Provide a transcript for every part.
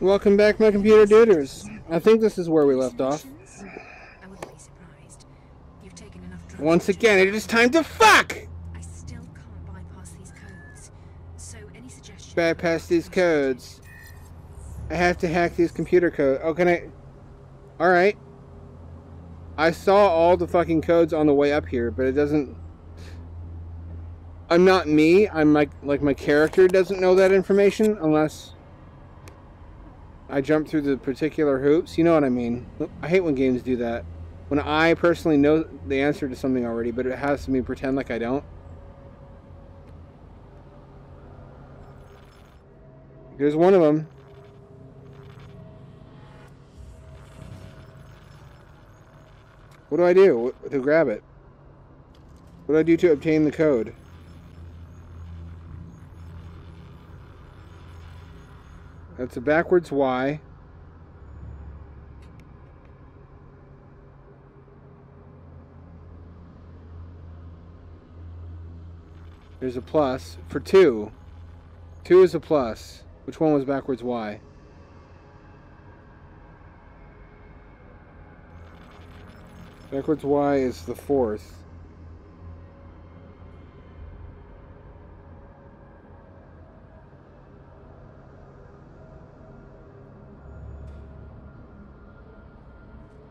Welcome back, my computer duders. I think this is where we left off. I wouldn't be surprised. You've taken enough drugs. Once again, it is time to fuck! I still can't bypass these codes. So any suggestion? Bypass these codes. I have to hack these computer codes. Oh, can I? Alright. I saw all the fucking codes on the way up here, but it doesn't... I'm not me. I'm like my character doesn't know that information unless I jump through the particular hoops. You know what I mean? I hate when games do that. When I personally know the answer to something already, but it has me pretend like I don't. Here's one of them. What do I do to grab it? What do I do to obtain the code? That's a backwards Y. There's a plus for 2. 2 is a plus. Which one was backwards Y? Backwards Y is the 4th.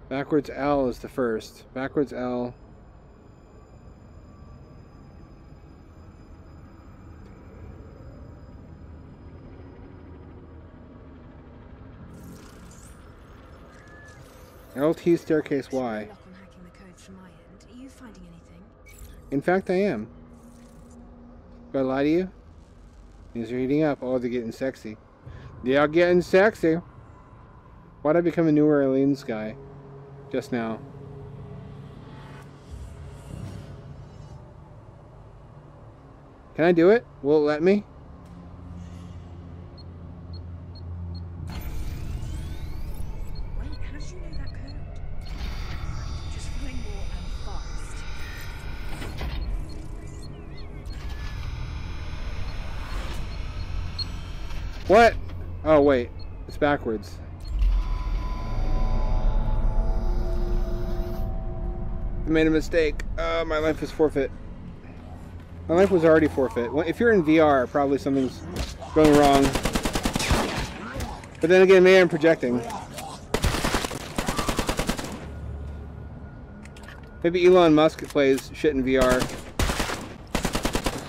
Backwards L is the 1st. Backwards L. LT staircase Y. Are you finding anything? In fact, I am. Do I lie to you? These are heating up. Oh, they're getting sexy. They are getting sexy. Why'd I become a New Orleans guy? Just now. Can I do it? Will it let me? Wait, how did you know that code? Just play more and fast. What? Oh, wait. It's backwards. I made a mistake. My life is forfeit. My life was already forfeit. Well, if you're in VR, probably something's going wrong. But then again, maybe I'm projecting. Maybe Elon Musk plays shit in VR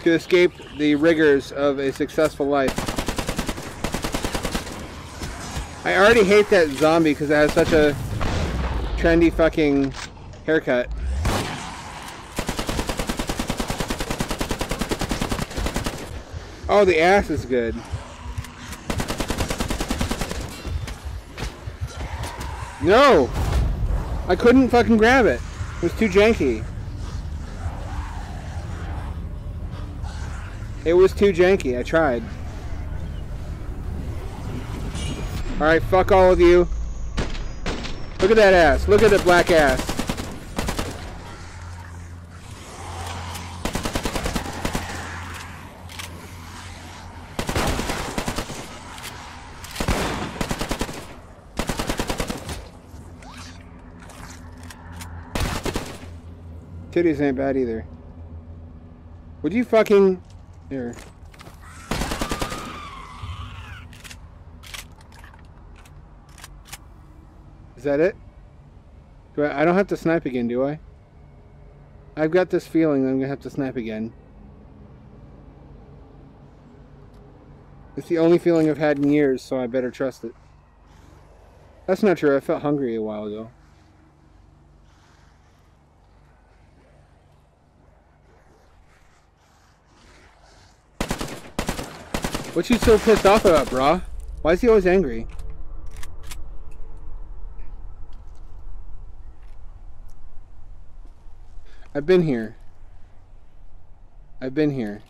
to escape the rigors of a successful life. I already hate that zombie because it has such a trendy fucking haircut. Oh, the ass is good. No! I couldn't fucking grab it. It was too janky. It was too janky. I tried. Alright, fuck all of you. Look at that ass. Look at the black ass. Titties ain't bad either. Would you fucking... Here. Is that it? I don't have to snipe again, do I? I've got this feeling I'm gonna have to snipe again. It's the only feeling I've had in years, so I better trust it. That's not true. I felt hungry a while ago. What you so pissed off about, brah? Why is he always angry? I've been here. I've been here.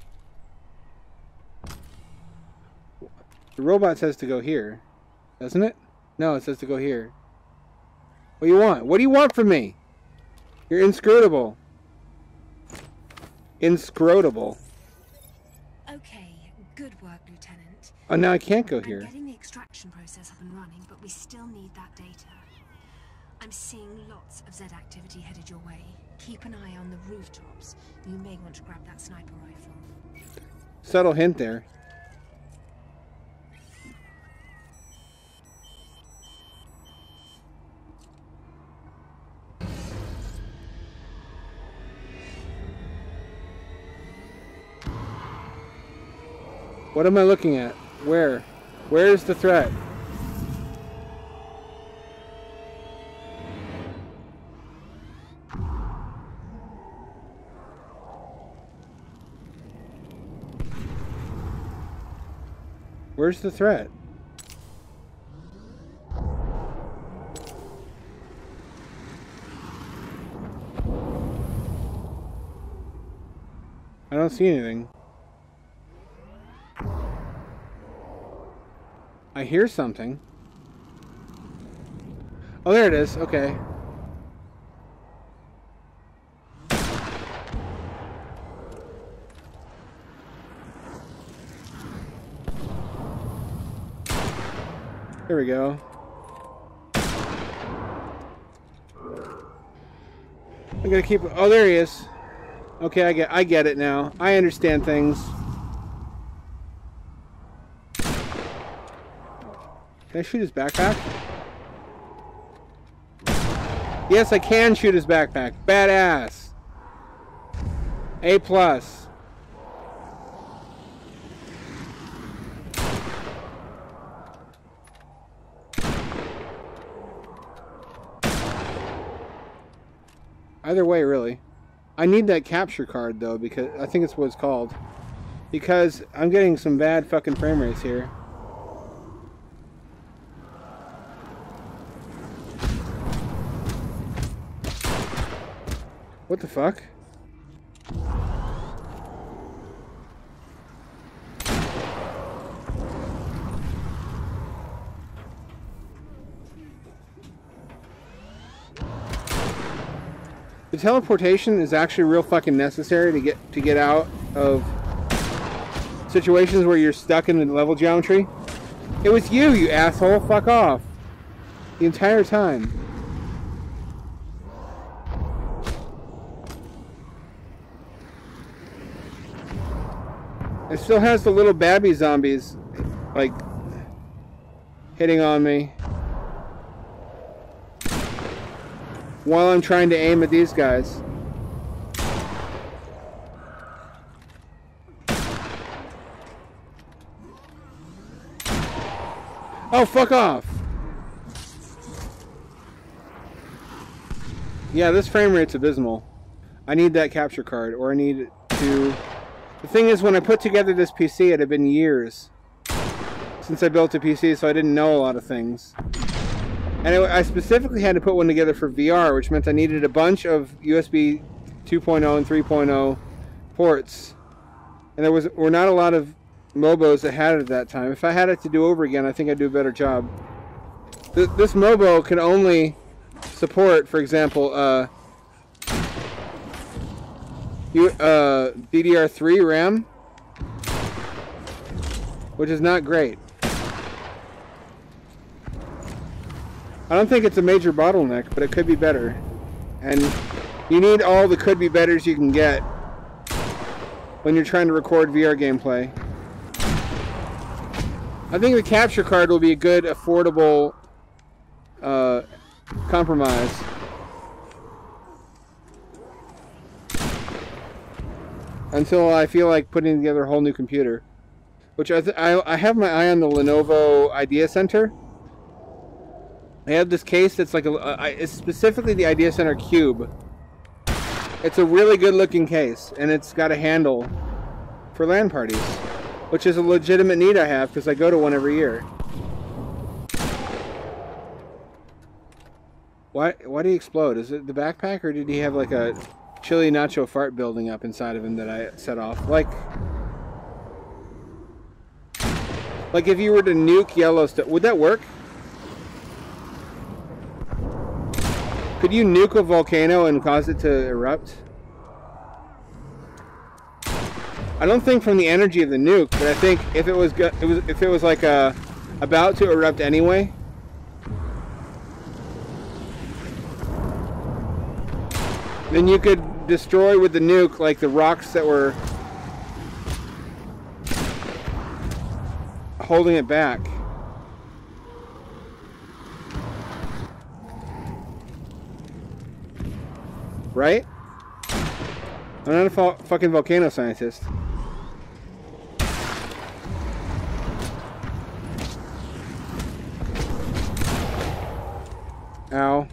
The robot says to go here. Doesn't it? No, it says to go here. What do you want? What do you want from me? You're inscrutable. Inscrutable. Okay, good work, Lieutenant. Oh, now I can't go here. I'm getting the extraction process up and running, but we still need that data. I'm seeing lots of Z activity headed your way. Keep an eye on the rooftops. You may want to grab that sniper rifle. Subtle hint there. What am I looking at? Where? Where is the threat? Where's the threat? I don't see anything. I hear something. Oh, there it is. Okay. There we go. I'm gonna keep. Oh, there he is. Okay, I get it now. I understand things. Can I shoot his backpack? Yes, I can shoot his backpack. Badass. A+. Either way, really. I need that capture card, though, because I think it's what it's called. Because I'm getting some bad fucking frame rates here. What the fuck? The teleportation is actually real fucking necessary to get out of situations where you're stuck in the level geometry. It was you, you asshole. Fuck off. The entire time. It still has the little babby zombies, like, hitting on me while I'm trying to aim at these guys. Oh, fuck off! Yeah, this frame rate's abysmal. I need that capture card, or I need to... The thing is, when I put together this PC, it had been years since I built a PC, so I didn't know a lot of things. And I specifically had to put one together for VR, which meant I needed a bunch of USB 2.0 and 3.0 ports. And there were not a lot of Mobos that had it at that time. If I had it to do over again, I think I'd do a better job. This Mobo can only support, for example, DDR3 RAM, which is not great. I don't think it's a major bottleneck, but it could be better. And you need all the could be betters you can get when you're trying to record VR gameplay. I think the capture card will be a good, affordable compromise. Until I feel like putting together a whole new computer. Which I have my eye on the Lenovo Idea Center. I have this case that's like it's specifically the Idea Center Cube. It's a really good looking case, and it's got a handle for LAN parties, which is a legitimate need I have because I go to one every year. Why did he explode? Is it the backpack, or did he have like a chili nacho fart building up inside of him that I set off? Like if you were to nuke Yellowstone, would that work? Could you nuke a volcano and cause it to erupt? I don't think from the energy of the nuke, but I think if it was like a about to erupt anyway. Then you could destroy with the nuke, like the rocks that were holding it back. Right? I'm not a fucking volcano scientist. Ow.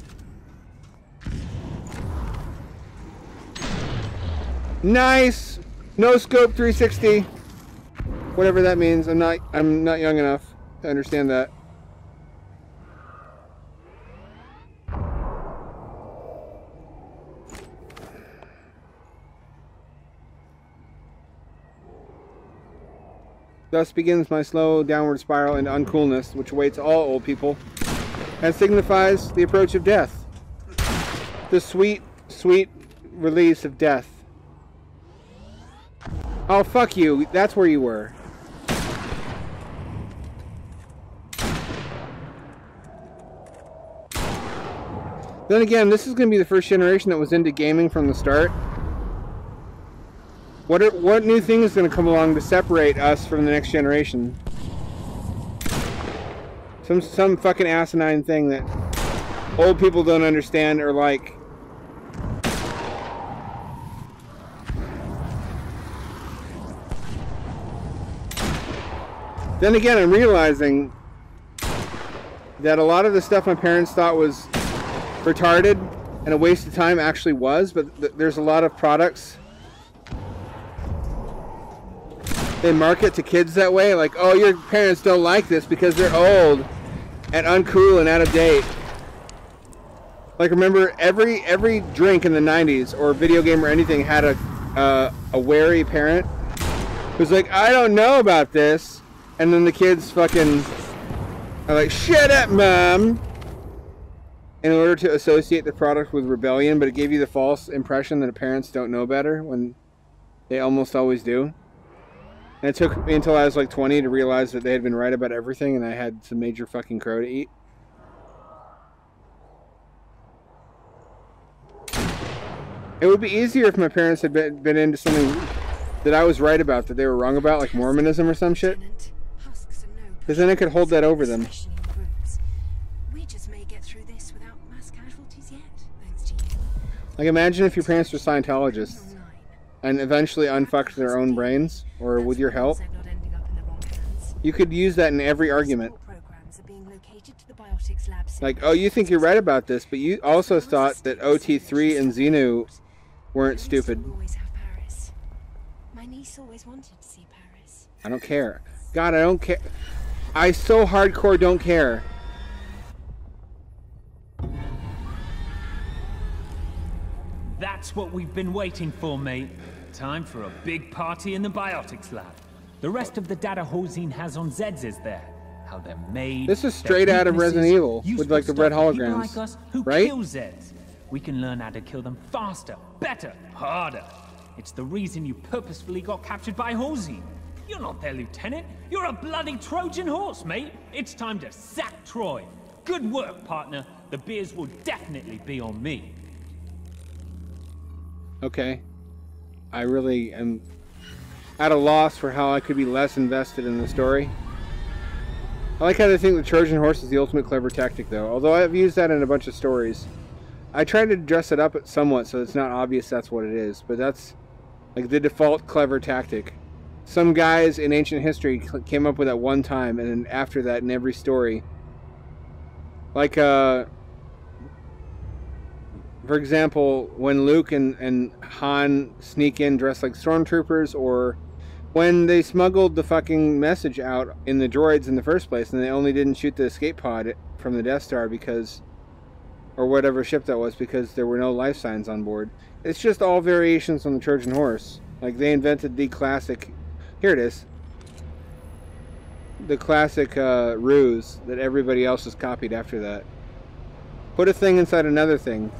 Nice! No scope 360. Whatever that means. I'm not young enough to understand that. Thus begins my slow downward spiral into uncoolness, which awaits all old people, and signifies the approach of death. The sweet, sweet release of death. Oh, fuck you. That's where you were. Then again, this is going to be the first generation that was into gaming from the start. What new thing is going to come along to separate us from the next generation? Some fucking asinine thing that old people don't understand or like. Then again, I'm realizing that a lot of the stuff my parents thought was retarded and a waste of time actually was, but there's a lot of products they market to kids that way, like, oh, your parents don't like this because they're old and uncool and out of date. Like, remember, every drink in the 90s or video game or anything had a wary parent who's like, I don't know about this, and then the kids fucking are like, shut up, mom, in order to associate the product with rebellion, but it gave you the false impression that parents don't know better when they almost always do. And it took me until I was like 20 to realize that they had been right about everything and I had some major fucking crow to eat. It would be easier if my parents had been into something that I was right about, that they were wrong about, like Mormonism or some shit. Because then I could hold that over them. We just may get through this without mass casualties yet, thanks to you. Like, imagine if your parents were Scientologists and eventually unfucked their own brains, or with your help. You could use that in every argument. Like, oh, you think you're right about this, but you also thought that OT3 and Xenu weren't stupid. My niece always wanted to see Paris. I don't care. God, I don't care. I so hardcore don't care. That's what we've been waiting for, mate. Time for a big party in the biotics lab. The rest of the data Hosine has on Zeds is there. How they're made. This is straight out of Resident Evil with like the red holograms, like us who right? Kill Zeds. We can learn how to kill them faster, better, harder. It's the reason you purposefully got captured by Hosine. You're not their lieutenant. You're a bloody Trojan horse, mate. It's time to sack Troy. Good work, partner. The beers will definitely be on me. Okay. I really am at a loss for how I could be less invested in the story. I like how they think the Trojan horse is the ultimate clever tactic, though. Although I've used that in a bunch of stories. I try to dress it up somewhat so it's not obvious that's what it is. But that's like the default clever tactic. Some guys in ancient history came up with that one time, and then after that in every story. Like, for example, when Luke and Han sneak in dressed like stormtroopers, or when they smuggled the fucking message out in the droids in the first place, and they only didn't shoot the escape pod from the Death Star because, or whatever ship that was, because there were no life signs on board. It's just all variations on the Trojan horse. Like, they invented the classic, here it is, the classic ruse that everybody else has copied after that. Put a thing inside another thing,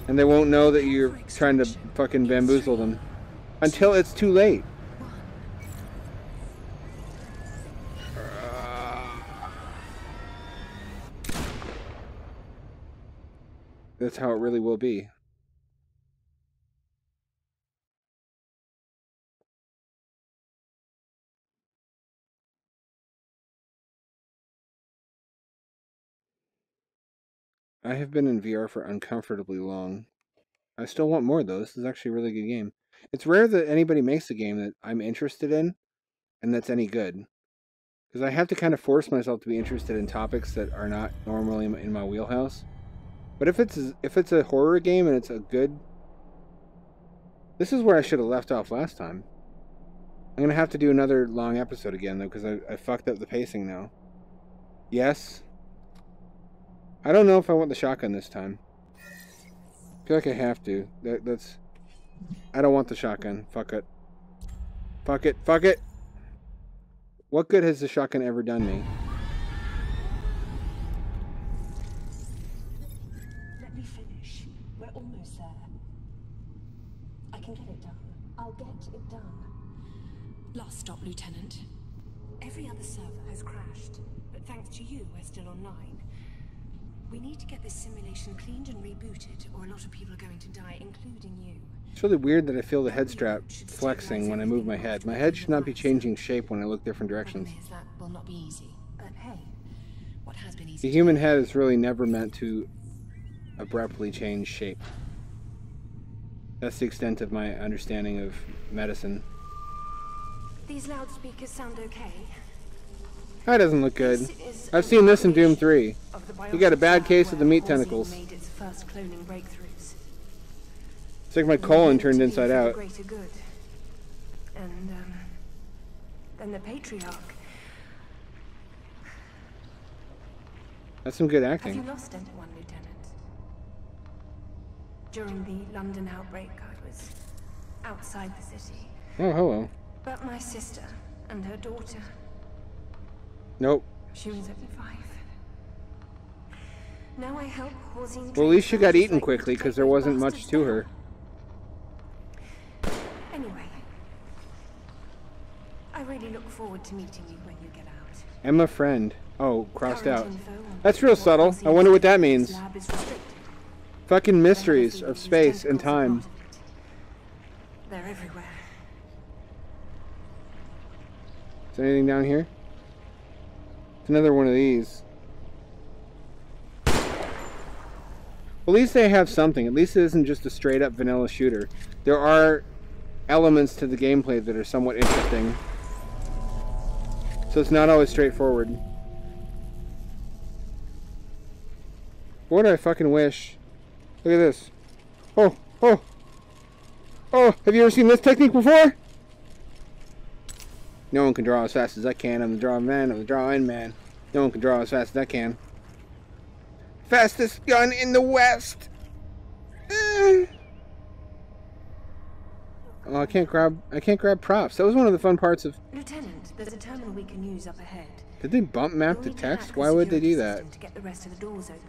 and they won't know that you're trying to fucking bamboozle them until it's too late. that's how it really will be. I have been in VR for uncomfortably long. I still want more, though. This is actually a really good game. It's rare that anybody makes a game that I'm interested in and that's any good. Because I have to kind of force myself to be interested in topics that are not normally in my wheelhouse. But if it's a horror game and it's a good... This is where I should have left off last time. I'm going to have to do another long episode again, though, because I fucked up the pacing now. Yes. I don't know if I want the shotgun this time. I feel like I have to. That's... I don't want the shotgun. Fuck it. Fuck it. Fuck it! What good has the shotgun ever done me? Let me finish. We're almost there. I can get it done. I'll get it done. Last stop, Lieutenant. Every other server has crashed, but thanks to you, we're still online. We need to get this simulation cleaned and rebooted, or a lot of people are going to die, including you. It's really weird that I feel the head strap flexing when I move my head. My head should not be changing shape when I look different directions. That will not be easy, but hey, what has been easy? The human head is really never meant to abruptly change shape. That's the extent of my understanding of medicine. These loudspeakers sound okay. That doesn't look good. I've seen this in Doom 3. You got a bad case of the meat tentacles. Made its first cloning breakthroughs. It's like my colon turned inside out. Greater good. And then the patriarch. That's some good Have acting. you lost anyone, Lieutenant? During the London outbreak, I was outside the city. Oh, hello. But my sister and her daughter. Nope. She was only 5. Now I help Horzine. Well, at least she got eaten quickly because there wasn't much to her. Anyway, I really look forward to meeting you when you get out. Emma friend. Oh, crossed Current out. info on That's real subtle. I wonder what that means. lab is restricted. Fucking mysteries There of have been space and tentacles time. a lot of it. They're everywhere. Is there anything down here? It's another one of these. At least they have something. At least it isn't just a straight up vanilla shooter. There are elements to the gameplay that are somewhat interesting. So it's not always straightforward. What do I fucking wish? Look at this. Oh, oh. Oh, have you ever seen this technique before? No one can draw as fast as I can. I'm the drawing man. I'm the drawing man. No one can draw as fast as I can. Fastest gun in the West. Oh, I can't grab props. That was one of the fun parts of. Lieutenant, there's a terminal we can use up ahead. Did they bump map You'll the need to text? hack the Why would they do security that? system to get the rest of the doors open.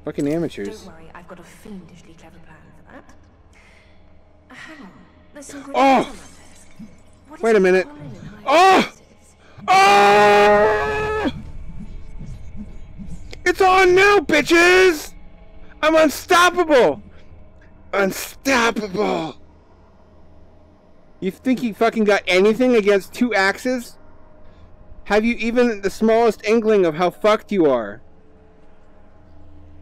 Fucking amateurs. Don't worry, I've got a fiendishly clever plan for that. Hang on, there's some good Oh! news on that desk. What is Wait a it minute. calling in high Oh! explosives? Oh! It's on now, bitches! I'm unstoppable! Unstoppable! You think you fucking got anything against 2 axes? Have you even the smallest inkling of how fucked you are?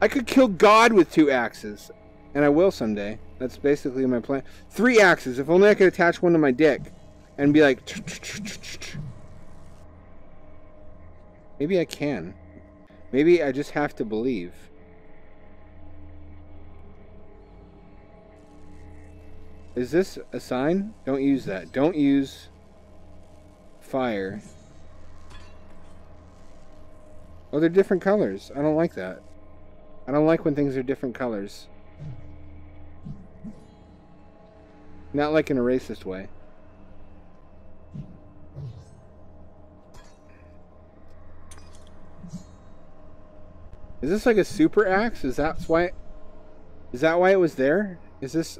I could kill God with 2 axes. And I will someday. That's basically my plan. 3 axes. If only I could attach one to my dick. And be like... Maybe I can. Maybe I just have to believe. Is this a sign? Don't use that. Don't use fire. Oh, they're different colors. I don't like that. I don't like when things are different colors. Not like in a racist way. Is this like a super axe? Is that why it was there? Is this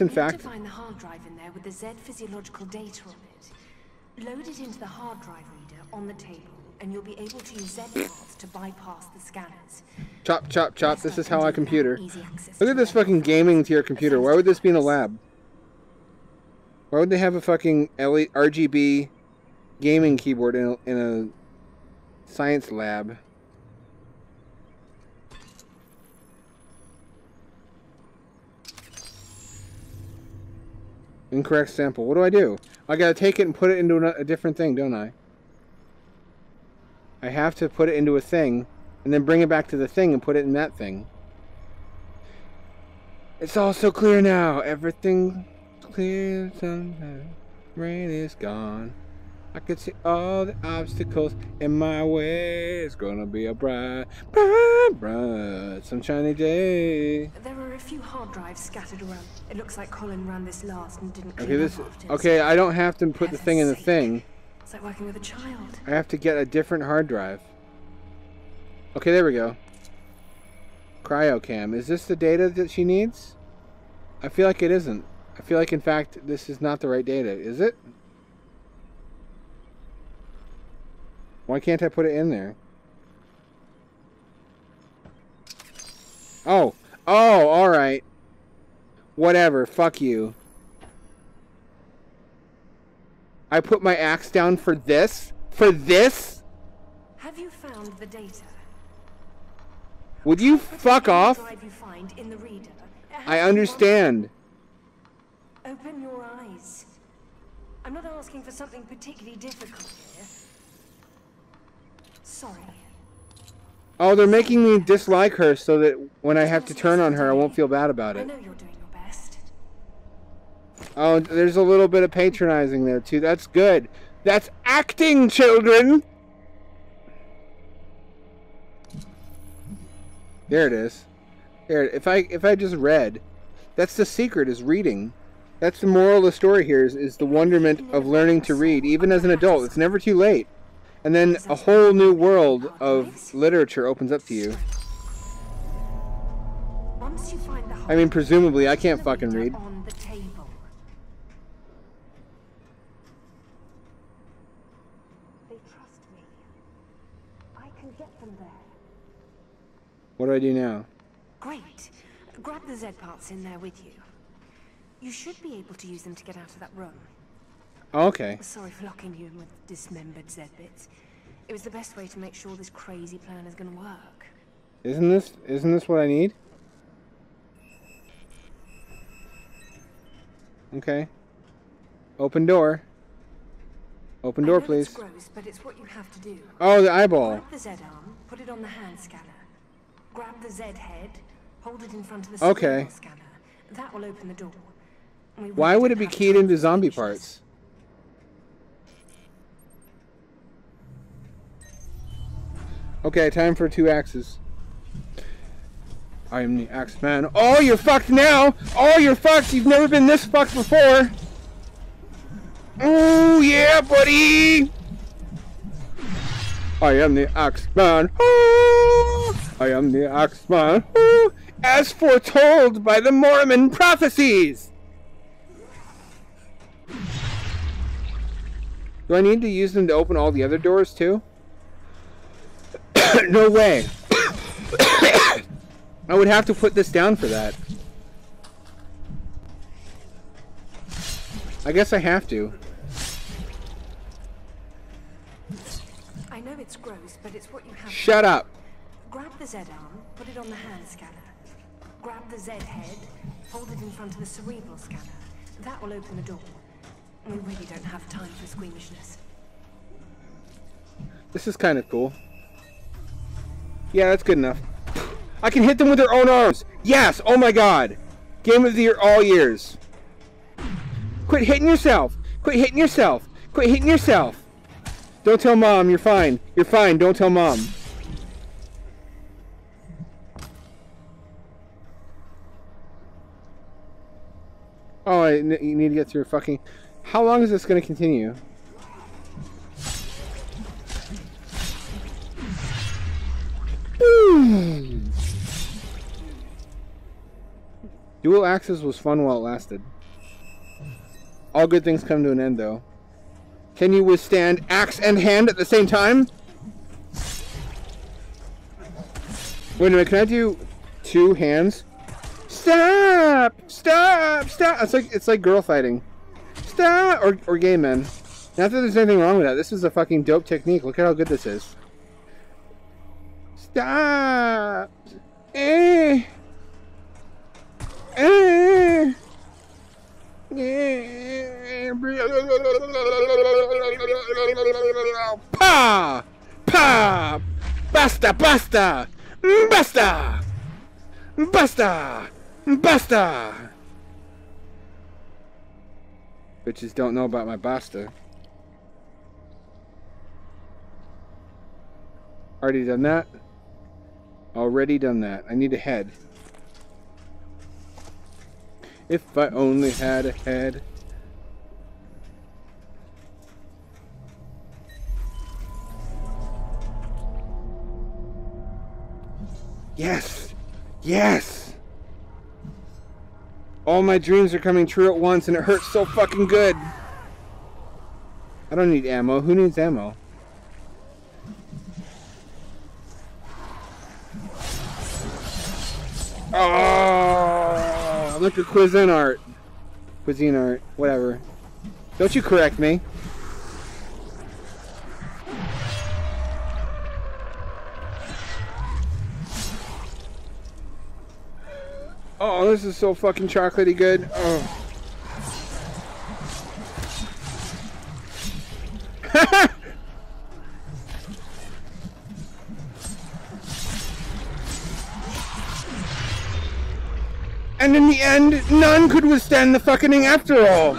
in fact? You need to find the hard drive in there with the Z physiological data on it. Load it into the hard drive reader on the table and you'll be able to use Z cards to bypass the scanners. Chop, chop, chop. This is how I computer. Look at this fucking gaming tier computer. Why would this be in a lab? Why would they have a fucking RGB gaming keyboard in a science lab? Incorrect sample. What do I do? I gotta take it and put it into a different thing, don't I? I have to put it into a thing, and then bring it back to the thing and put it in that thing. It's all so clear now. Everything's clear. Sunlight. Rain is gone. I could see all the obstacles in my way. It's gonna be a bright, bright, bright, sunshiny day. There are a few hard drives scattered around. It looks like Colin ran this last and didn't clean up after. Okay, I don't have to put the thing in the thing. It's like working with a child. I have to get a different hard drive. Okay, there we go. Cryocam. Is this the data that she needs? I feel like it isn't. I feel like, in fact, this is not the right data. Is it? Why can't I put it in there? Oh. Oh, alright. Whatever. Fuck you. I put my axe down for this? For this? Have you found the data? Would you fuck off? You find in the reader. I understand. Open your eyes. I'm not asking for something particularly difficult here. Sorry. Oh, they're making me dislike her so that when I have to turn on her, I won't feel bad about I it. know you're doing your best. Oh, there's a little bit of patronizing there, too. That's good. That's acting, children! There it is. There, if I just read. That's the secret, is reading. That's the moral of the story here, is the wonderment of learning to read, even as an adult. It's never too late. And then a whole new world of literature opens up to you. I mean, presumably, I can't fucking read. They trust me. I can get them there. What do I do now? Great. Grab the Z parts in there with you. You should be able to use them to get out of that room. Okay. Sorry for locking you in with dismembered Z bits. It was the best way to make sure this crazy plan is going to work. Isn't this what I need? Okay. Open door. Open door, please. It's gross, but it's what you have to do. Oh, the eyeball. Grab the Z arm, put it on the hand scanner. Grab the Z head, hold it in front of the okay. scanner. That will open the door. Why would it be keyed into zombie parts? Okay, time for 2 axes. I am the axe man. Oh, you're fucked now! Oh, you're fucked! You've never been this fucked before! Oh, yeah, buddy! I am the axe man. Oh, I am the axe man. Oh, as foretold by the Mormon prophecies! Do I need to use them to open all the other doors, too? No way. I would have to put this down for that. I guess I have to. I know it's gross, but it's what you have. Shut up. Grab the Z arm, put it on the hand scanner. Grab the Z head, hold it in front of the cerebral scanner. That will open the door. We really don't have time for squeamishness. This is kind of cool. Yeah, that's good enough. I can hit them with their own arms. Yes! Oh my god! Game of the year all years. Quit hitting yourself! Quit hitting yourself! Quit hitting yourself! Don't tell Mom, you're fine. You're fine, don't tell Mom. Oh, you need to get through fucking... How long is this going to continue? Dual axes was fun while it lasted. All good things come to an end, though. Can you withstand axe and hand at the same time? Wait a minute, can I do 2 hands? Stop! Stop! Stop! It's like girl fighting. Stop! Or gay men. Not that there's anything wrong with that. This is a fucking dope technique. Look at how good this is. Stop! Eh! Eh! Pa! Pa! Basta! Basta! Basta! Basta! Basta! Bitches don't know about my basta. Already done that? Already done that. I need a head. If I only had a head. Yes! Yes! All my dreams are coming true at once and it hurts so fucking good. I don't need ammo. Who needs ammo? Oh, look at cuisine art. Cuisine art, whatever. Don't you correct me. Oh, this is so fucking chocolatey good. Oh. And in the end, none could withstand the fucking thing after all.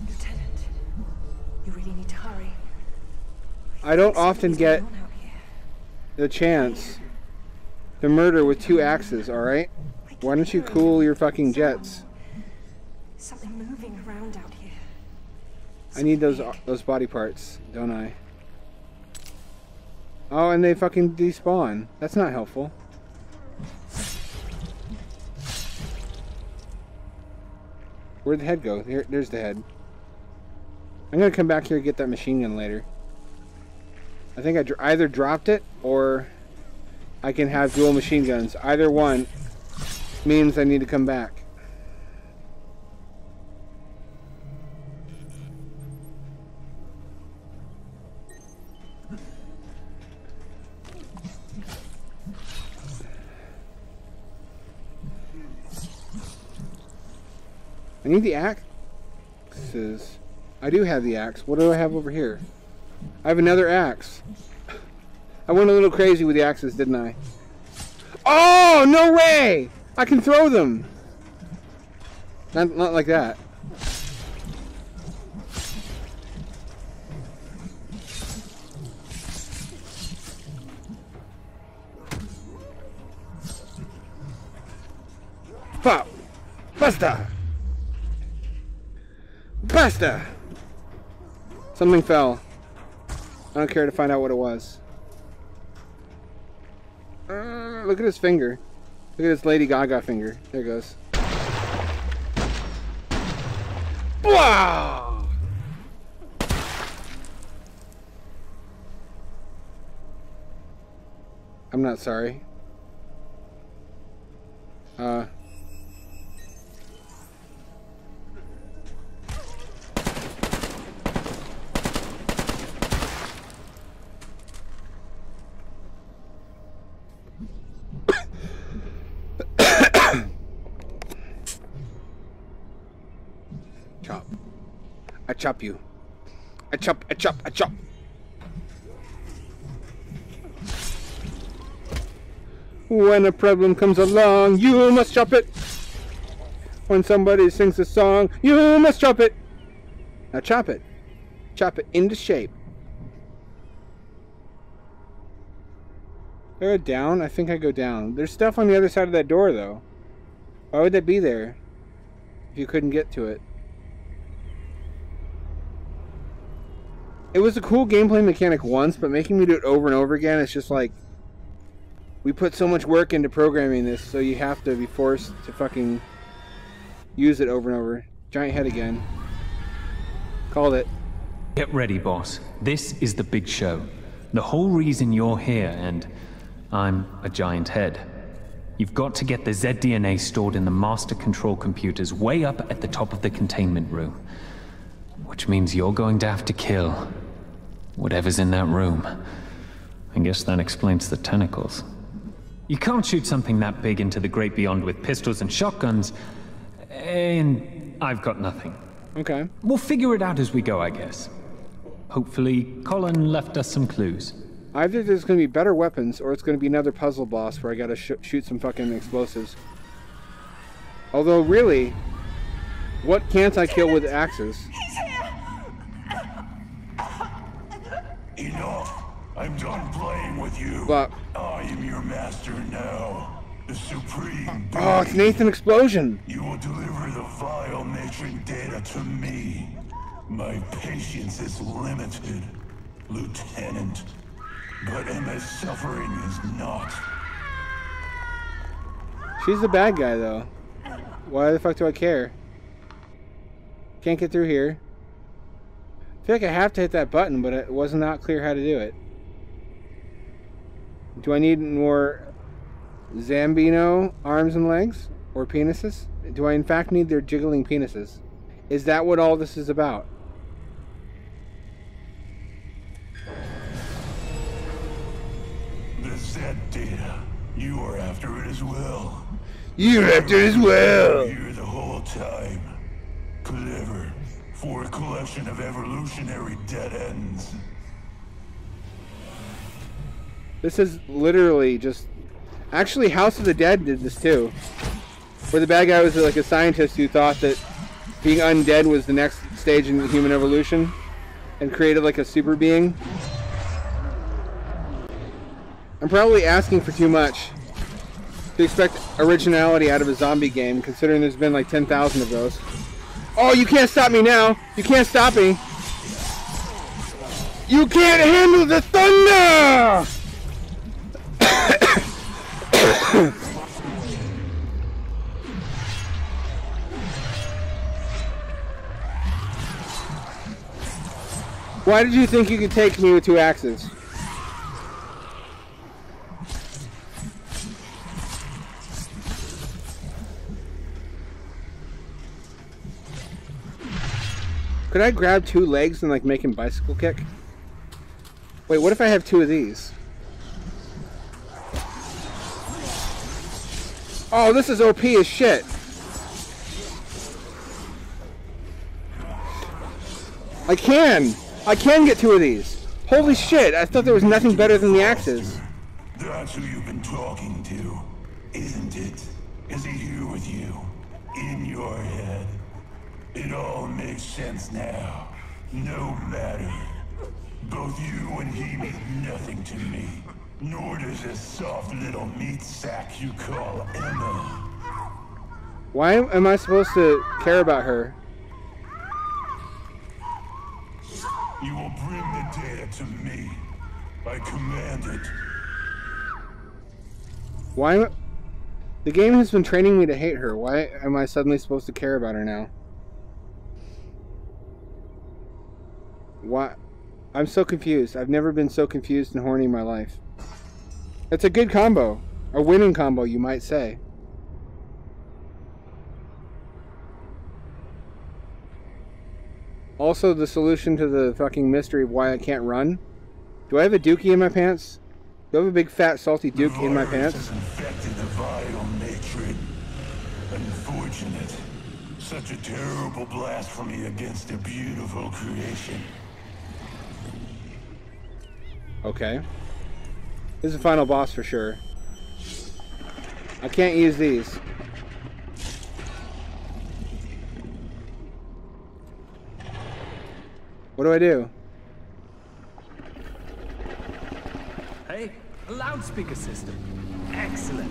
Lieutenant, you really need to hurry. I don't often get the chance to murder with 2 axes, alright? Why don't you cool your fucking jets? Something moving around out here. I need those body parts, don't I? Oh, and they fucking despawn. That's not helpful. Where'd the head go? There's the head. I'm gonna come back here and get that machine gun later. I think I either dropped it or I can have dual machine guns. Either one means I need to come back. I need the axes. I do have the axe. What do I have over here? I have another axe. I went a little crazy with the axes, didn't I? Oh, no way! I can throw them. Not like that. Pop! Basta! Basta! Something fell. I don't care to find out what it was. Look at his finger. Look at his Lady Gaga finger. There it goes. Wow! I'm not sorry. Chop. I chop you. I chop, I chop, I chop. When a problem comes along, you must chop it. When somebody sings a song, you must chop it. Now chop it. Chop it into shape. Do I go down? I think I go down. There's stuff on the other side of that door, though. Why would that be there if you couldn't get to it? It was a cool gameplay mechanic once, but making me do it over and over again, it's just like, we put so much work into programming this, so you have to be forced to fucking use it over and over. Giant head again. Called it. Get ready, boss. This is the big show. The whole reason you're here, and I'm a giant head. You've got to get the ZDNA stored in the master control computers way up at the top of the containment room. Which means you're going to have to kill whatever's in that room. I guess that explains the tentacles. You can't shoot something that big into the great beyond with pistols and shotguns, and I've got nothing. Okay. We'll figure it out as we go, I guess. Hopefully, Colin left us some clues. Either there's going to be better weapons, or it's going to be another puzzle boss where I got to shoot some fucking explosives. Although, really, what can't I kill with axes? He's here! Enough! I'm done playing with you. But, I am your master now. The supreme being. oh, it's Nathan Explosion! You will deliver the vile matron data to me. My patience is limited, Lieutenant. But Emma's suffering is not. She's the bad guy, though. Why the fuck do I care? Can't get through here. I feel like I have to hit that button, but it was not clear how to do it. Do I need more Zambino arms and legs? Or penises? Do I in fact need their jiggling penises? Is that what all this is about? The Z data. You are after it as well. You're after it as well! Here the whole time. Clever. For a collection of evolutionary dead ends. This is literally just... Actually, House of the Dead did this too. Where the bad guy was like a scientist who thought that being undead was the next stage in human evolution. And created like a super being. I'm probably asking for too much to expect originality out of a zombie game, considering there's been like 10,000 of those. Oh, you can't stop me now! You can't stop me! You can't handle the thunder! Why did you think you could take me with 2 axes? Could I grab 2 legs and like make him bicycle kick? Wait, what if I have 2 of these? Oh, this is OP as shit. I can get 2 of these. Holy shit, I thought there was nothing better than the axes. That's who you've been talking to, isn't it? Is he here with you? In your head? It all makes sense now. No matter. Both you and he mean nothing to me. Nor does this soft little meat sack you call Emma. Why am I supposed to care about her? You will bring the data to me. I command it. Why am I... The game has been training me to hate her. Why am I suddenly supposed to care about her now? Why? I'm so confused. I've never been so confused and horny in my life. It's a good combo. A winning combo, you might say. Also, the solution to the fucking mystery of why I can't run. Do I have a dookie in my pants? Do I have a big fat salty duke in my pants? Has infected the vile matron. Unfortunate. Such a terrible blasphemy against a beautiful creation. Okay. This is the final boss for sure. I can't use these. What do I do? Hey, a loudspeaker system. Excellent.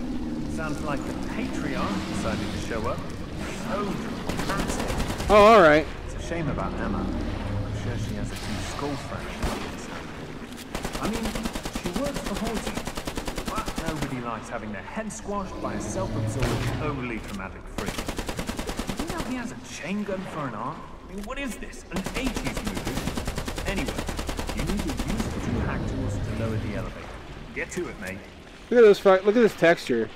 Sounds like the Patreon decided to show up. So fantastic. Oh, alright. It's a shame about Emma. I'm sure she has a few skull fractures. I mean, she works for Halsey, but nobody likes having their head squashed by a self-absorbed, overly traumatic freak. Do you know he has a chain gun for an arm? I mean, what is this? An 80s movie? lower the elevator. Get to it, mate. Look at those. Look at this texture.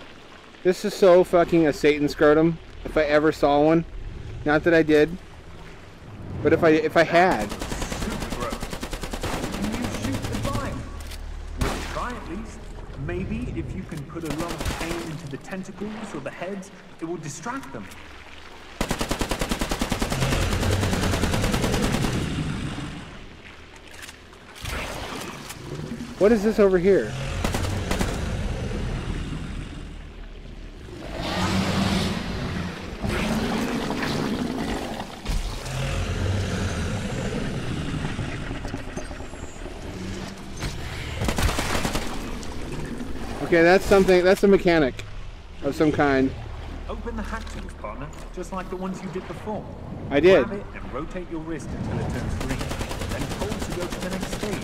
This is so fucking a Satan scrotum. If I ever saw one, not that I did, but if I had. Super gross. Can you shoot the vine? We'll try at least. Maybe if you can put a lump of pain into the tentacles or the heads, it will distract them. What is this over here? Okay, that's something. That's a mechanic of some kind. Open the hack tools, partner, just like the ones you did before. I did. Grab it and rotate your wrist until it turns green. Then pull to go to the next stage.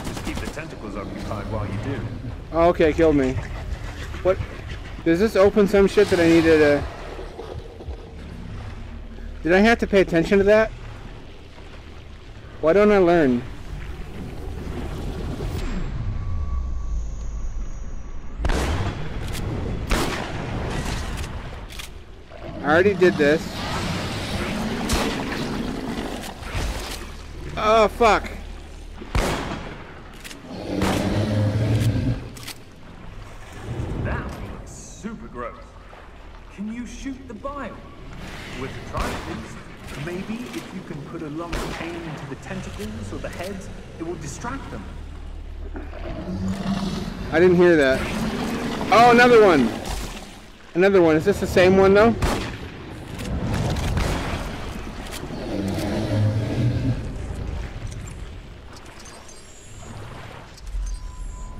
Just keep the tentacles occupied while you do. Oh, okay, killed me. What? Does this open some shit that I needed to... Did I have to pay attention to that? Why don't I learn? I already did this. Oh, fuck. That looks super gross. Can you shoot the bile? With a try at least. Maybe if you can put a lump of pain into the tentacles or the heads, it will distract them. I didn't hear that. Oh, another one. Another one. Is this the same one, though?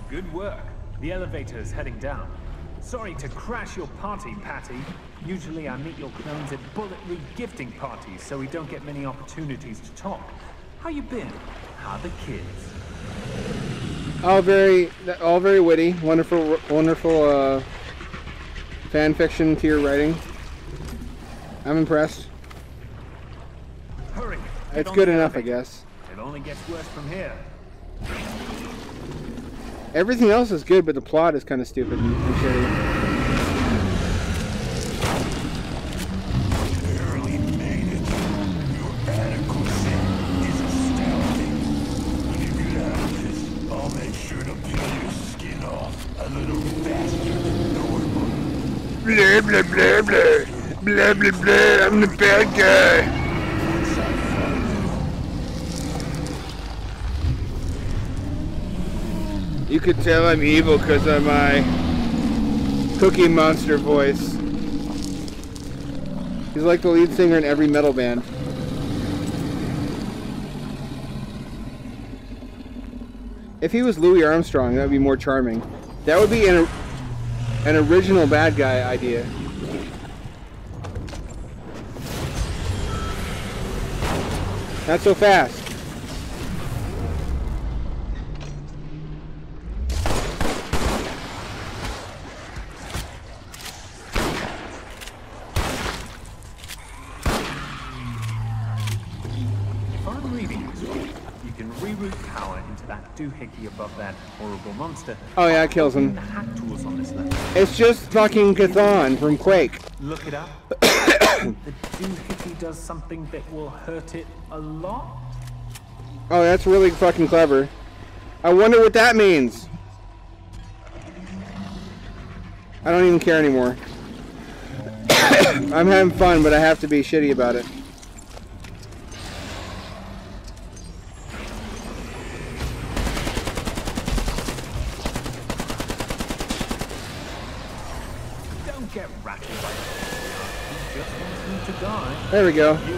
Good work. The elevator is heading down. Sorry to crash your party, Patty. Usually I meet your clones at bullet re-gifting parties, so we don't get many opportunities to talk. How you been? How the kids? All very witty. Wonderful, wonderful fan fiction to your writing. I'm impressed. Hurry. It's good enough, I guess. It only gets worse from here. Everything else is good, but the plot is kind of stupid and shitty. Barely made it. Your adequacy is astounding. When you get out of this, I'll make sure to peel your skin off a little faster than normal. Blah, blah, blah, blah. Blah, blah, blah. I'm the bad guy. You could tell I'm evil because of my Cookie Monster voice. He's like the lead singer in every metal band. If he was Louis Armstrong, that would be more charming. That would be an original bad guy idea. Not so fast. Doohickey above that horrible monster. Oh yeah, it kills him. The hack tools on this level. It's just fucking Chthon from Quake. Look it up. The doohickey does something that will hurt it a lot. Oh, that's really fucking clever. I wonder what that means. I don't even care anymore. I'm having fun, but I have to be shitty about it. Get rattled by it. He just wants me to die. There we go. You,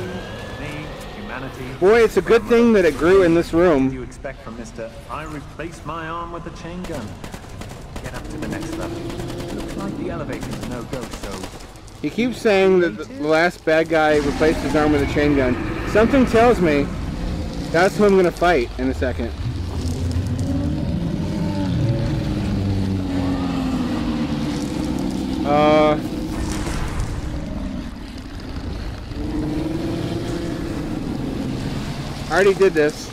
me, humanity. Boy, it's a good thing that it grew in this What do room. you expect from Mr. I replaced my arm with a chain gun? Get up to the next level. Looks like the elevator's no go, so... He keeps saying that the last bad guy replaced his arm with a chain gun. Something tells me that's who I'm gonna fight in a second. I already did this.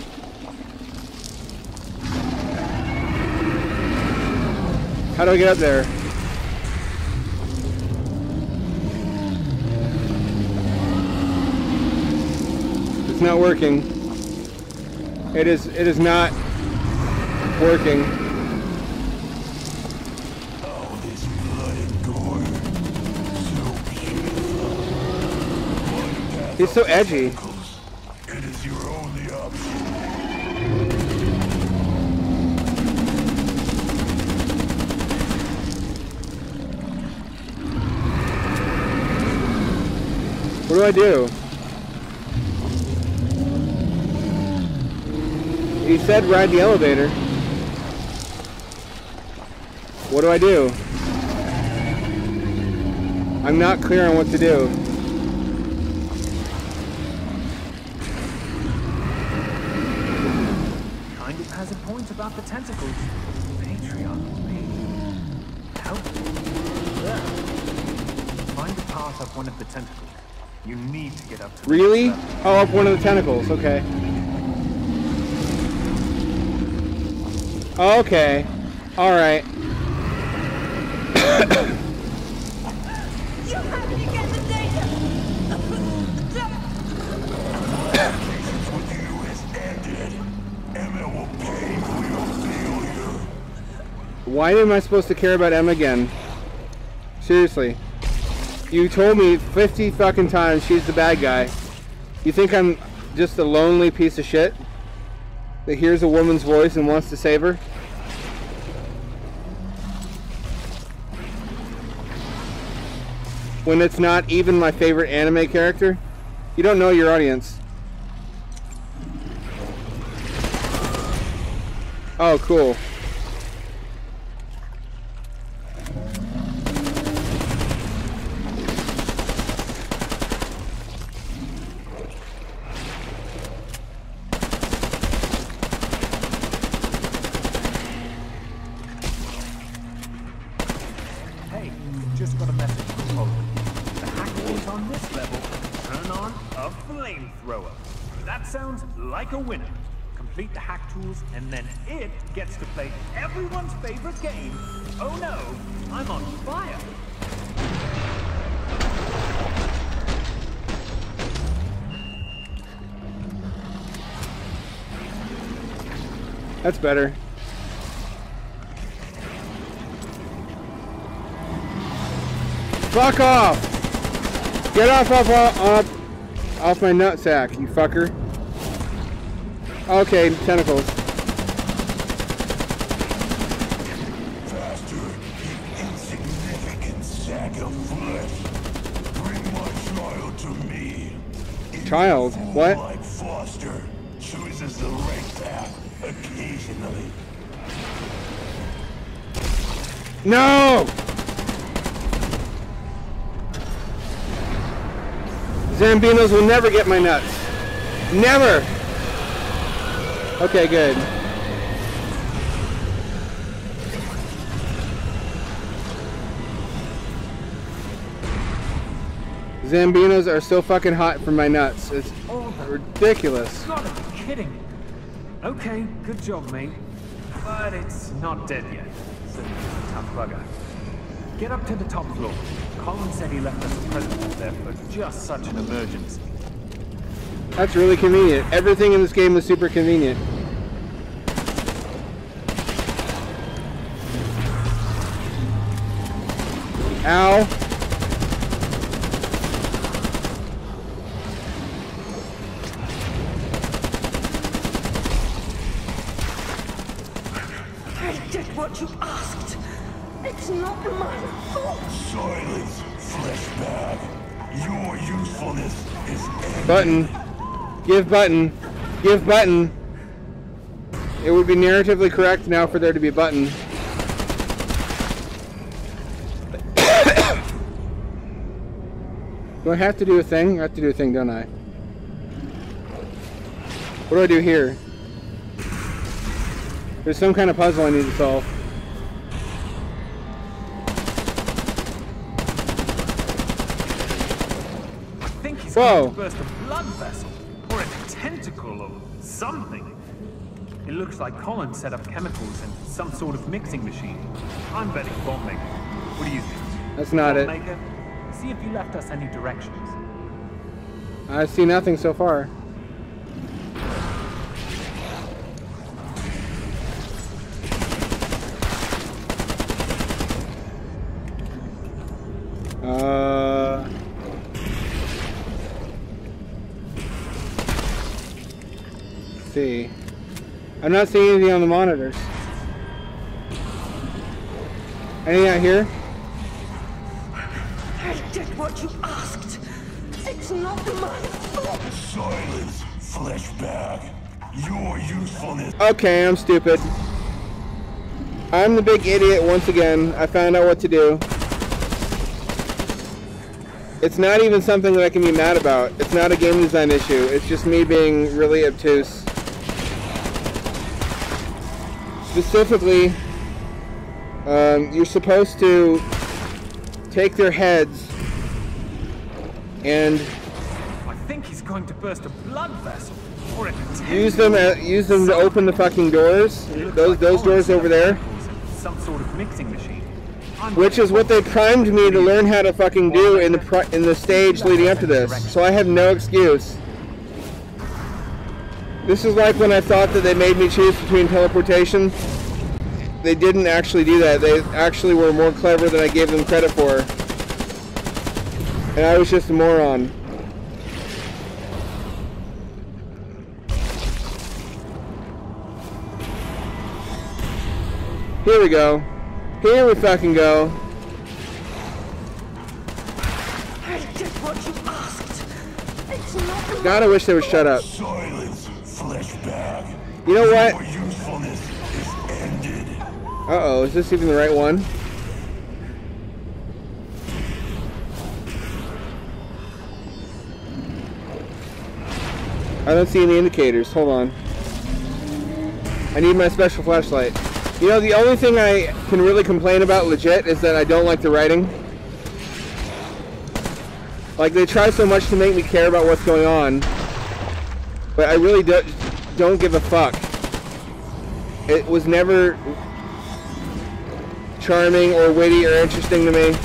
How do I get up there? It's not working. It is not working. Oh, this blood and gore. So beautiful. He's so edgy. It is your only option. What do I do? He said ride the elevator. What do I do? I'm not clear on what to do. Kind of has a point about the tentacles. Patriarch me. Help me. There. Find the path up one of the tentacles. You need to get up to the Really? next level. Oh, up one of the tentacles. Okay. Okay. All right. You have to get the data! Patience with you has ended. Emma will pay for your failure. Why am I supposed to care about Em again? Seriously. You told me 50 fucking times she's the bad guy. You think I'm just a lonely piece of shit that hears a woman's voice and wants to save her? When it's not even my favorite anime character? You don't know your audience. Oh, cool. Hey, just got a message from Poland. The hack tools on this level turn on a flamethrower. That sounds like a winner. Complete the hack tools, and then it gets to play everyone's favorite game. Oh no, I'm on fire. That's better. Fuck off! Get off my nutsack, you fucker. Okay, tentacles. Faster, you insignificant sack of flesh. Bring my child to me. Child? What? Like Foster chooses the right path occasionally. No! Zambinos will never get my nuts. Never! Okay, good. Zambinos are so fucking hot for my nuts. It's ridiculous. Gotta be kidding. Okay, good job, mate. But it's not dead yet. It's a tough bugger. Get up to the top floor. Colin said he left us a present up there for just such an emergency. That's really convenient. Everything in this game is super convenient. Ow. I did what you asked. It's not my fault. Silence, flesh bag. Your usefulness is ended. Button. Give button. Give button. It would be narratively correct now for there to be a button. Do I have to do a thing? I have to do a thing, don't I? What do I do here? There's some kind of puzzle I need to solve. I think he's Whoa. going to burst a blood vessel, or a tentacle, or something. It looks like Colin set up chemicals in some sort of mixing machine. I'm betting bomb maker. What do you think? That's not it. Maker? See if you left us any directions. I see nothing so far. See. I'm not seeing anything on the monitors. Anything out here? I did what you asked. It's not my fault. Silence, flesh bag. Your usefulness. Okay, I'm stupid. I'm the big idiot once again. I found out what to do. It's not even something that I can be mad about. It's not a game design issue. It's just me being really obtuse. Specifically, you're supposed to take their heads and I think he's going to burst a blood vessel or a use them to open the fucking doors. Those doors over there. Some sort of mixing machine. Which is what they primed me to learn how to fucking do in the stage leading up to this. So I have no excuse. This is like when I thought that they made me choose between teleportation. They didn't actually do that. They actually were more clever than I gave them credit for. And I was just a moron. Here we go. Here we fucking go. I did what you asked. It's not God, I wish they would shut up. Silence, flesh bag. You know what? Your usefulness is ended. Uh-oh, is this even the right one? I don't see any indicators. Hold on. I need my special flashlight. You know, the only thing I can really complain about legit is that I don't like the writing. Like, they try so much to make me care about what's going on, but I really don't give a fuck. It was never charming or witty or interesting to me.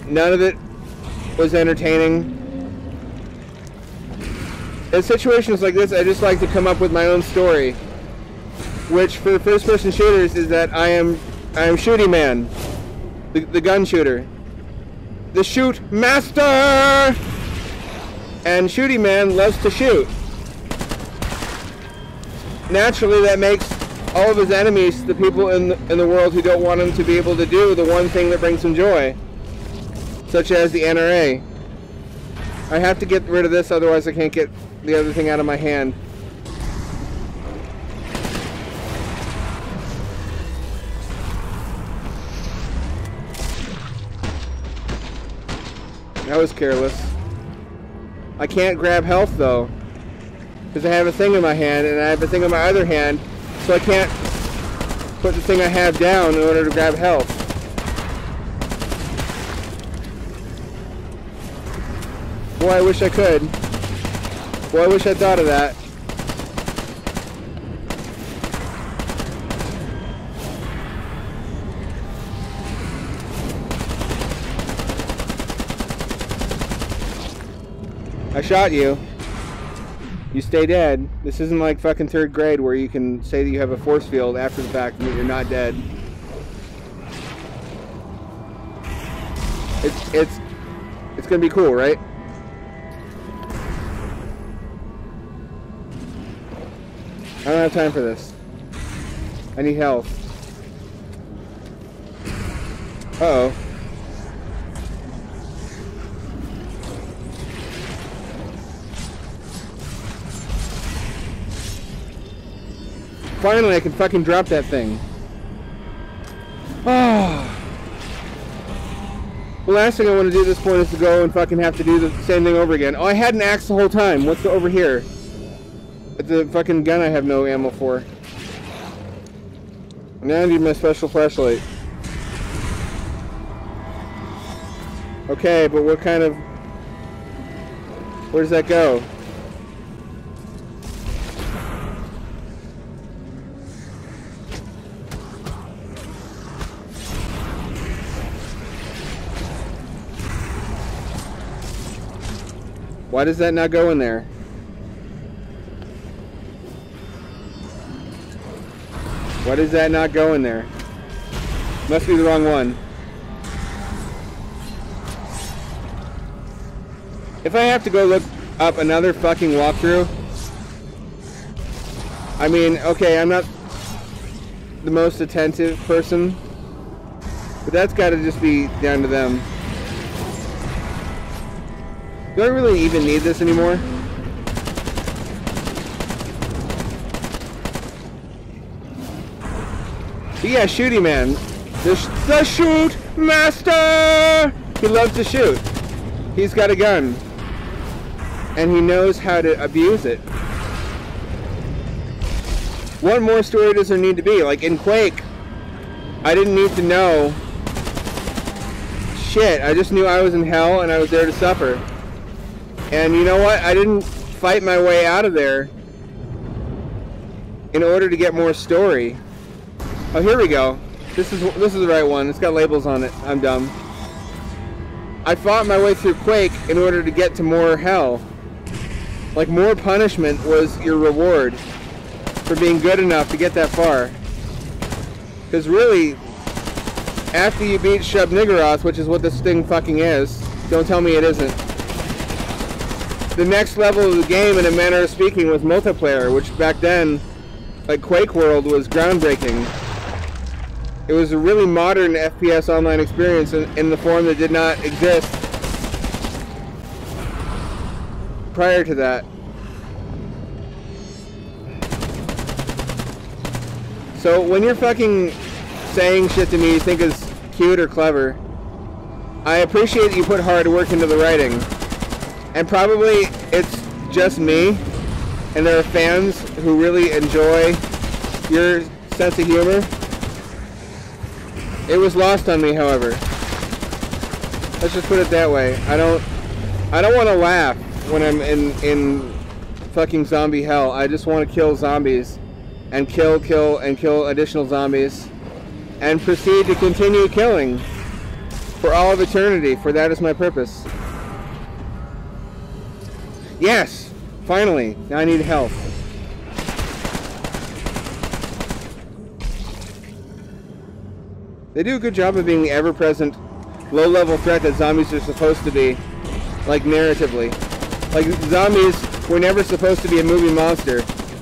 None of it was entertaining. In situations like this, I just like to come up with my own story, which for first-person shooters is that I am Shootyman, the gun shooter, the Shootmaster, and Shootyman loves to shoot. Naturally, that makes all of his enemies, the people in the world who don't want him to be able to do the one thing that brings him joy, such as the NRA. I have to get rid of this, otherwise I can't get the other thing out of my hand. That was careless. I can't grab health though, because I have a thing in my hand and I have a thing in my other hand, so I can't put the thing I have down in order to grab health. Boy, I wish I could. Boy, I wish I thought of that. I shot you. You stay dead. This isn't like fucking 3rd grade where you can say that you have a force field after the fact and that you're not dead. It's gonna be cool, right? I don't have time for this. I need health. Uh-oh. Finally, I can fucking drop that thing. Oh. The last thing I want to do at this point is to go and fucking have to do the same thing over again. Oh, I had an axe the whole time. What's over here? It's a fucking gun I have no ammo for. Now I need my special flashlight. Okay, but what kind of... Where does that go? Why does that not go in there? Why does that not go in there? Must be the wrong one. If I have to go look up another fucking walkthrough, I mean, okay, I'm not the most attentive person, but that's got to just be down to them. Do I really even need this anymore? But yeah, Shootyman, the Shootmaster. He loves to shoot. He's got a gun, and he knows how to abuse it. What more story does there need to be? Like in Quake, I didn't need to know shit. I just knew I was in hell and I was there to suffer. And you know what? I didn't fight my way out of there in order to get more story. Oh, here we go. This is the right one. It's got labels on it. I'm dumb. I fought my way through Quake in order to get to more hell. Like, more punishment was your reward for being good enough to get that far. Because really, after you beat Shub-Niggurath, which is what this thing fucking is, don't tell me it isn't, the next level of the game, in a manner of speaking, was multiplayer, which back then, like Quake World, was groundbreaking. It was a really modern FPS online experience in the form that did not exist prior to that. So when you're fucking saying shit to me you think is cute or clever, I appreciate that you put hard work into the writing. And probably it's just me, and there are fans who really enjoy your sense of humor. It was lost on me, however. Let's just put it that way. I don't want to laugh when I'm in fucking zombie hell. I just want to kill zombies and kill additional zombies and proceed to continue killing for all of eternity, for that is my purpose. Yes, finally. Now I need health. They do a good job of being the ever-present, low-level threat that zombies are supposed to be, like, narratively. Like, zombies were never supposed to be a movie monster.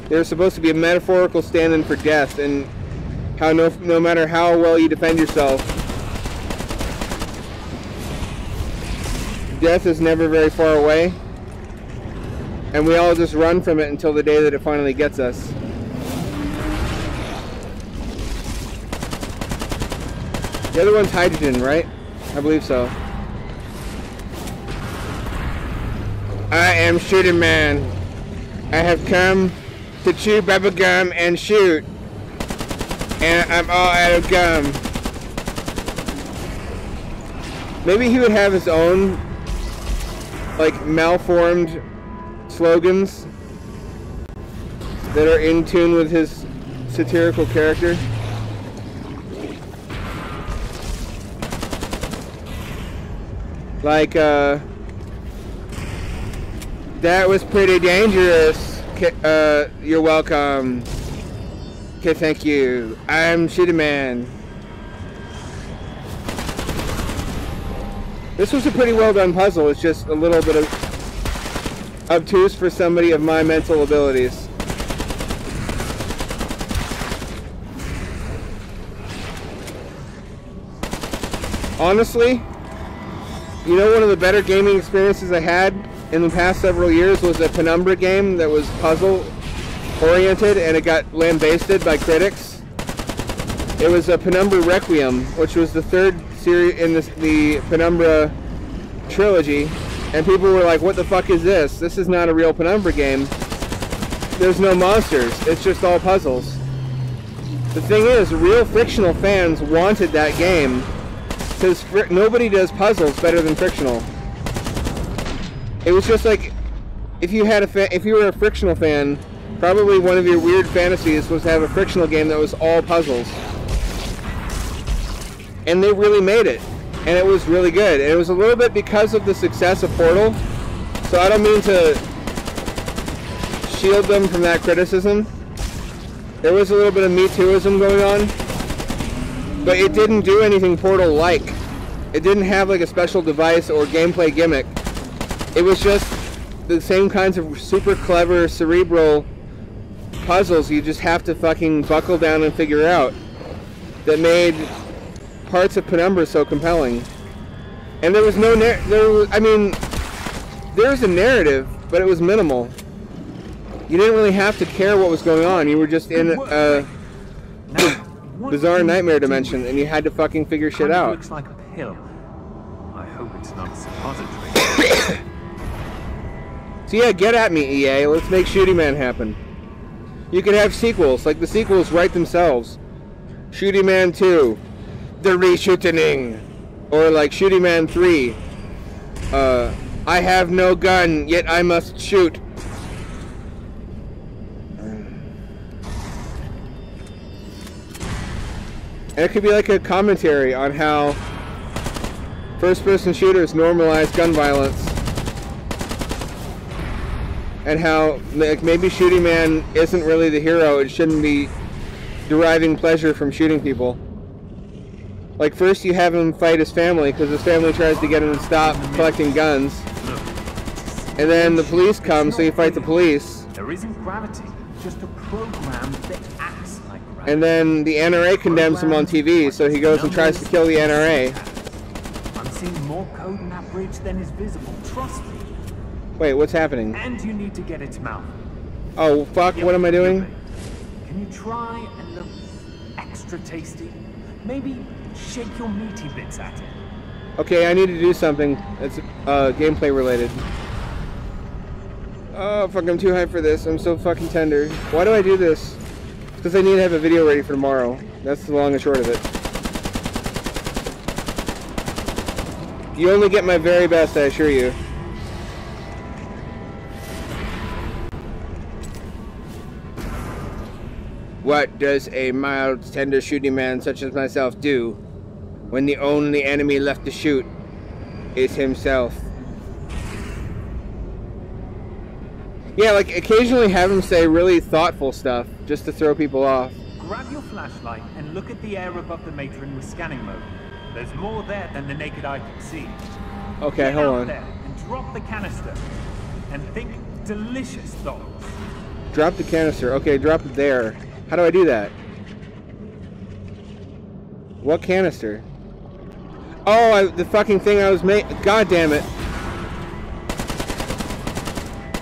They were supposed to be a metaphorical stand-in for death, and how no matter how well you defend yourself, death is never very far away, and we all just run from it until the day that it finally gets us. The other one's hydrogen, right? I believe so. I am Shootyman. I have come to chew bubblegum and shoot. And I'm all out of gum. Maybe he would have his own, like, malformed slogans that are in tune with his satirical character. Like, that was pretty dangerous. You're welcome. Okay, thank you. I'm Shootyman. This was a pretty well done puzzle. It's just a little bit of obtuse for somebody of my mental abilities. Honestly, you know, one of the better gaming experiences I had in the past several years was a Penumbra game that was puzzle oriented and it got lambasted by critics. It was a Penumbra Requiem, which was the third series in the Penumbra trilogy, and people were like, what the fuck is this? This is not a real Penumbra game. There's no monsters, it's just all puzzles. The thing is, real fictional fans wanted that game, because nobody does puzzles better than fictional. It was just like, if you were a fictional fan, probably one of your weird fantasies was to have a fictional game that was all puzzles. And they really made it. And it was really good. And it was a little bit because of the success of Portal. So So I don't mean to shield them from that criticism. There was a little bit of Me Tooism going on, but it didn't do anything Portal-like. It didn't have like a special device or gameplay gimmick. It was just the same kinds of super clever, cerebral puzzles you just have to fucking buckle down and figure out that made parts of Penumbra so compelling. And there was no there was a narrative, but it was minimal. You didn't really have to care what was going on. You were just in a bizarre nightmare dimension, and you had to fucking figure shit out. Looks like a pill. I hope it's not a suppository. So yeah, get at me, EA. Let's make Shootyman happen. You could have sequels, like the sequels write themselves. Shootyman 2, The Reshooting, or like Shootyman 3. I have no gun, yet I must shoot. And it could be like a commentary on how first-person shooters normalize gun violence, and how like, maybe Shootyman isn't really the hero. It shouldn't be deriving pleasure from shooting people. Like first you have him fight his family because his family tries to get him to stop collecting guns, and then the police come, so you fight the police. There isn't gravity, just a program that acts like gravity. And then the NRA condemns him on TV, so he goes and tries to kill the NRA. I'm seeing more code in that bridge than is visible, trust me. Wait, what's happening? And you need to get its mouth. Oh, fuck, what am I doing? Can you try and look extra tasty? Maybe shake your meaty bits at it. Okay, I need to do something that's gameplay related. Oh, fuck, I'm too high for this. I'm so fucking tender. Why do I do this? Because I need to have a video ready for tomorrow. That's the long and short of it. You only get my very best, I assure you. What does a mild, tender shooting man such as myself do when the only enemy left to shoot is himself? Yeah, like occasionally have him say really thoughtful stuff just to throw people off. Grab your flashlight and look at the air above the matron with scanning mode. There's more there than the naked eye can see. Okay, hold on. Get out there and drop the canister and think delicious thoughts. Drop the canister. Okay, drop it there. How do I do that? What canister? Oh, the fucking thing I was making. God damn it.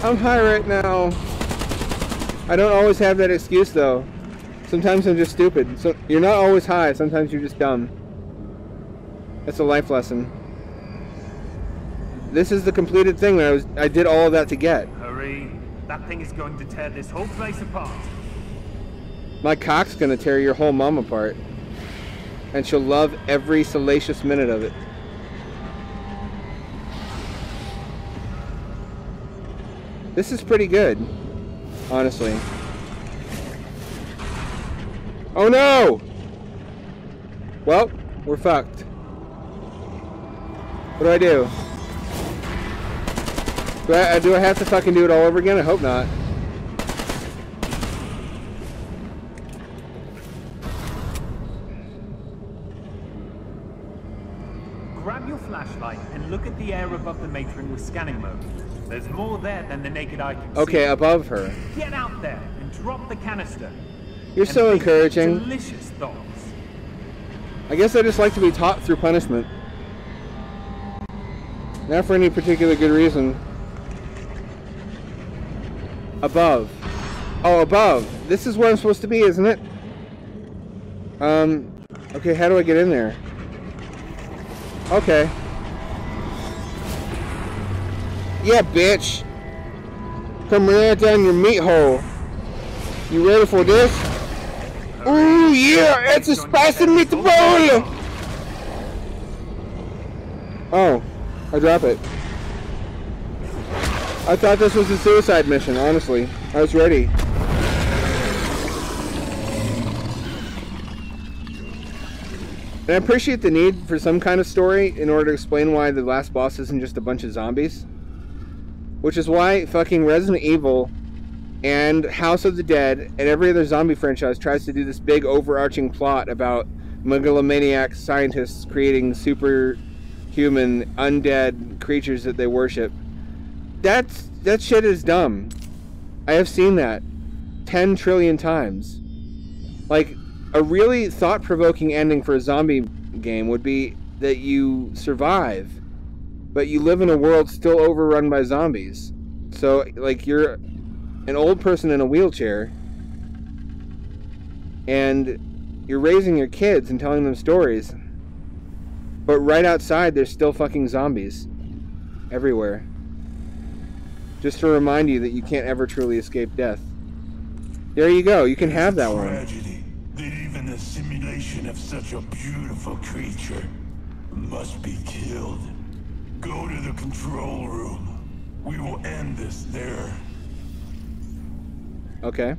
I'm high right now. I don't always have that excuse though. Sometimes I'm just stupid. So you're not always high. Sometimes you're just dumb. That's a life lesson. This is the completed thing that I did all of that to get. Hurry. That thing is going to tear this whole place apart. My cock's gonna tear your whole mom apart. And she'll love every salacious minute of it. This is pretty good, honestly. Oh no! Well, we're fucked. What do I do? Do I have to fucking do it all over again? I hope not. Grab your flashlight and look at the air above the matron with scanning mode. There's more there than the naked eye can see. Okay, above her. Get out there and drop the canister. You're so encouraging. Delicious thoughts. I guess I just like to be taught through punishment. Not for any particular good reason. Above. Oh, above. This is where I'm supposed to be, isn't it? Okay, how do I get in there? Okay. Yeah, bitch. Come right down your meat hole. You ready for this? Ooh, yeah, it's a spicy meatball! Oh, I drop it. I thought this was a suicide mission, honestly. I was ready. And I appreciate the need for some kind of story in order to explain why the last boss isn't just a bunch of zombies. Which is why fucking Resident Evil and House of the Dead and every other zombie franchise tries to do this big overarching plot about megalomaniac scientists creating superhuman undead creatures that they worship. That shit is dumb. I have seen that 10 trillion times. Like, a really thought-provoking ending for a zombie game would be that you survive, but you live in a world still overrun by zombies. So, like, you're an old person in a wheelchair, and you're raising your kids and telling them stories, but right outside there's still fucking zombies everywhere. Just to remind you that you can't ever truly escape death. There you go, you can have that one. Tragedy that even the simulation of such a beautiful creature must be killed. Go to the control room. We will end this there. Okay.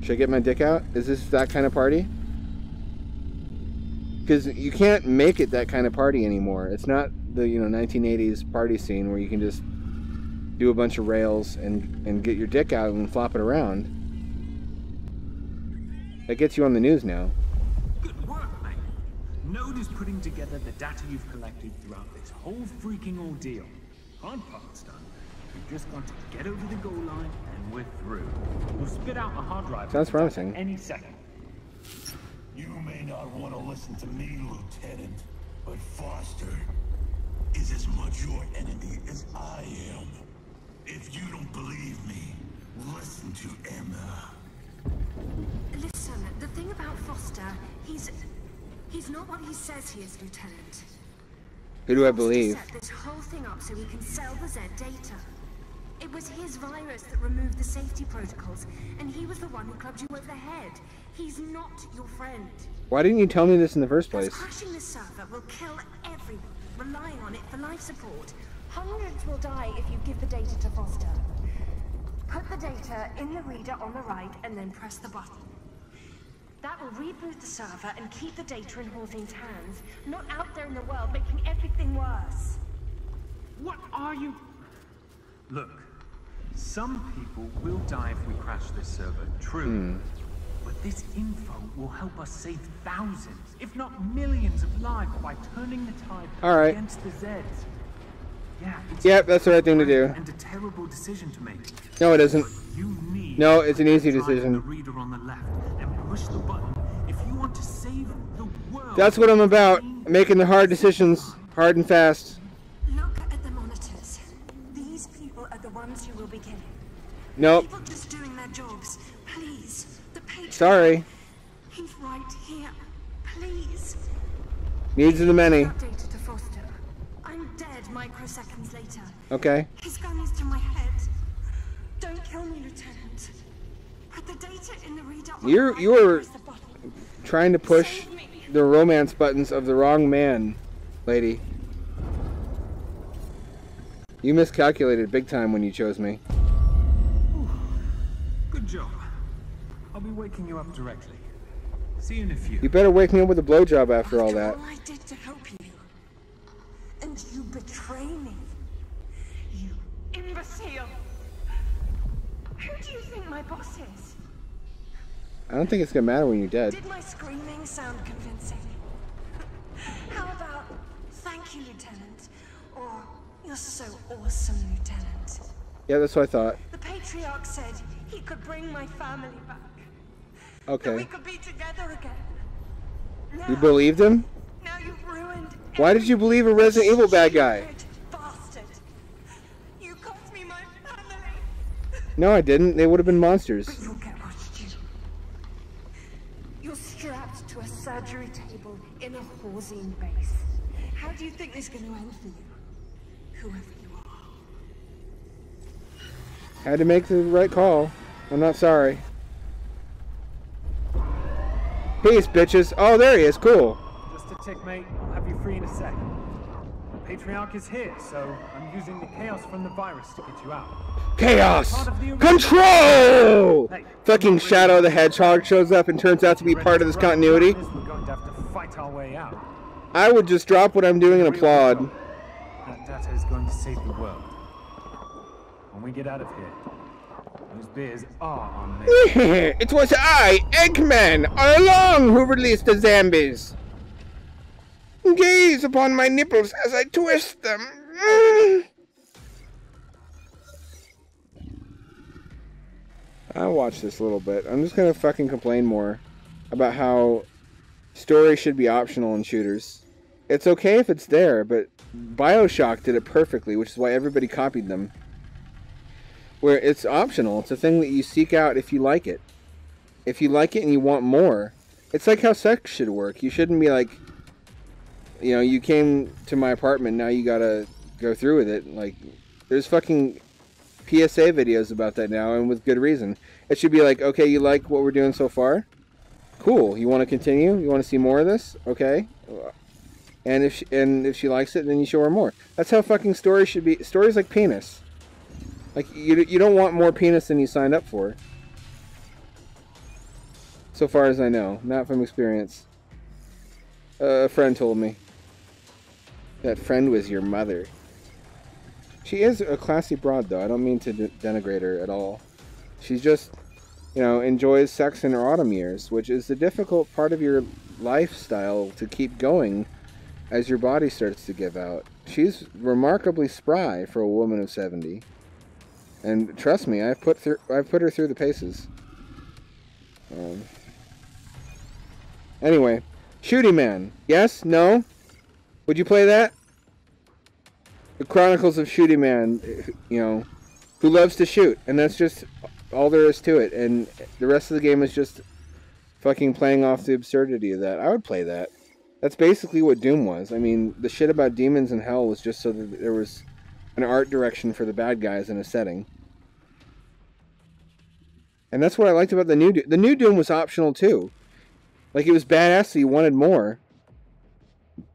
Should I get my dick out? Is this that kind of party? Because you can't make it that kind of party anymore. It's not the 1980s party scene where you can just do a bunch of rails and get your dick out and flop it around. That gets you on the news now. Good work, mate. Node is putting together the data you've collected throughout this whole freaking ordeal. Hard part's done. We've just got to get over the goal line and we're through. We'll spit out a hard drive. Sounds promising. Any second. You may not want to listen to me, Lieutenant, but Foster is as much your enemy as I am. If you don't believe me, listen to Emma. Listen, the thing about Foster, he's not what he says he is, Lieutenant. Who do I Foster believe? set this whole thing up so he can sell the Z data. It was his virus that removed the safety protocols, and he was the one who clubbed you over the head. He's not your friend. Why didn't you tell me this in the first place? Crashing this server will kill everyone relying on it for life support. Hundreds will die if you give the data to Foster. Put the data in the reader on the right and then press the button. That will reboot the server and keep the data in Hawthorne's hands, not out there in the world making everything worse. What are you? Look, some people will die if we crash this server, true. But this info will help us save thousands, if not millions of lives by turning the tide against the Zeds. Yeah, Yep, that's the right thing to do. And a terrible decision to make. No, it isn't. You need No, it's an easy the decision. reader on the left and push the button if you want to save the world. That's what I'm about. Making the hard decisions, hard and fast. Look at the monitors. These people are the ones you will be killing. Nope. People just doing their jobs. Please. The patron. Sorry. He's right here. Please. Needs of the many. Updated to Foster. I'm dead microseconds later. Okay. His gun is to my head. Don't kill me, Lieutenant. Put the data in the reader. You were trying to push the romance buttons of the wrong man, lady. You miscalculated big time when you chose me. Good job. I'll be waking you up directly. See you in a few. You better wake me up with a blowjob after all that. All I did to help you. And you betray me. You imbecile. Who do you think my boss is? I don't think it's gonna matter when you're dead. Did my screaming sound convincing? How about thank you, Lieutenant? Or you're so awesome, Lieutenant. Yeah, that's what I thought. The Patriarch said he could bring my family back. That we Okay. could be together again. Now, You believed him? now you've ruined. Why did you believe a Resident Evil bad guy? Stupid bastard. You cost me my family. No, I didn't. They would have been monsters. But you'll get what's due. You're strapped to a surgery table in a Horzine base. How do you think this is going to end for you? Whoever you are. Had to make the right call. I'm not sorry. Peace, bitches. Oh, there he is. Cool. Just a tick, mate. I'll have you free in a sec. The Patriarch is here, so I'm using the chaos from the virus to get you out. Chaos! Control! Fucking Shadow the Hedgehog shows up and turns out to be part of this continuity. We're going to have to fight our way out. I would just drop what I'm doing and applaud. That shatter is going to save the world. When we get out of here, those beers are on me. It was I, Eggman, all along who released the zombies. Gaze upon my nipples as I twist them. I'll watch this a little bit. I'm just gonna fucking complain more about how story should be optional in shooters. It's okay if it's there, but BioShock did it perfectly, which is why everybody copied them. Where it's optional. It's a thing that you seek out if you like it. If you like it and you want more. It's like how sex should work. You shouldn't be like, you know, you came to my apartment, now you gotta go through with it. Like, there's fucking PSA videos about that now, and with good reason. It should be like, okay, you like what we're doing so far? Cool. You want to continue? You want to see more of this? Okay. And if she likes it, then you show her more. That's how fucking stories should be. Stories like penis. Like, you don't want more penis than you signed up for. So far as I know. Not from experience. A friend told me. That friend was your mother. She is a classy broad, though. I don't mean to denigrate her at all. She's just, you know, enjoys sex in her autumn years, which is the difficult part of your lifestyle to keep going as your body starts to give out. She's remarkably spry for a woman of 70. And trust me, I've put her through the paces. Anyway, Shootyman. Yes? No? Would you play that? The Chronicles of Shootyman, you know, who loves to shoot, and that's just all there is to it. And the rest of the game is just fucking playing off the absurdity of that. I would play that. That's basically what Doom was. I mean, the shit about demons in hell was just so that there was an art direction for the bad guys in a setting. And that's what I liked about the new Doom. The new Doom was optional too. Like, it was badass, so you wanted more.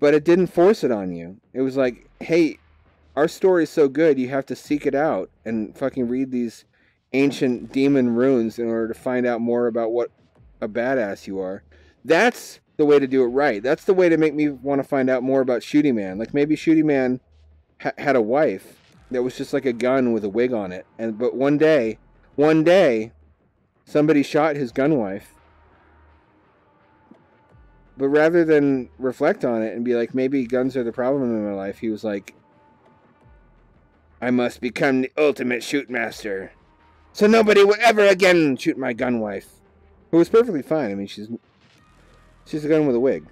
But it didn't force it on you. It was like, hey, our story's so good, you have to seek it out and fucking read these ancient demon runes in order to find out more about what a badass you are. That's the way to do it right. That's the way to make me want to find out more about Shootyman. Like, maybe Shootyman had a wife that was just like a gun with a wig on it. But one day, somebody shot his gun wife. But rather than reflect on it and be like, maybe guns are the problem in my life, he was like, I must become the ultimate shootmaster, so nobody will ever again shoot my gun wife. Who was perfectly fine. I mean, she's a gun with a wig.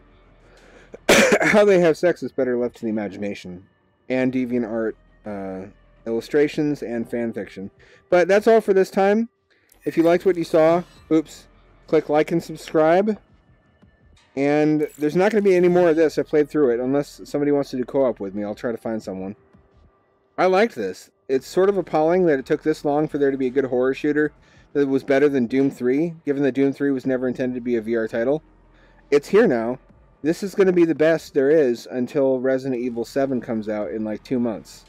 How they have sex is better left to the imagination. And DeviantArt illustrations and fan fiction. But that's all for this time. If you liked what you saw, click like and subscribe. And there's not going to be any more of this. I played through it. Unless somebody wants to do co-op with me, I'll try to find someone. I liked this. It's sort of appalling that it took this long for there to be a good horror shooter that was better than Doom 3, given that Doom 3 was never intended to be a VR title. It's here now. This is going to be the best there is until Resident Evil 7 comes out in like 2 months.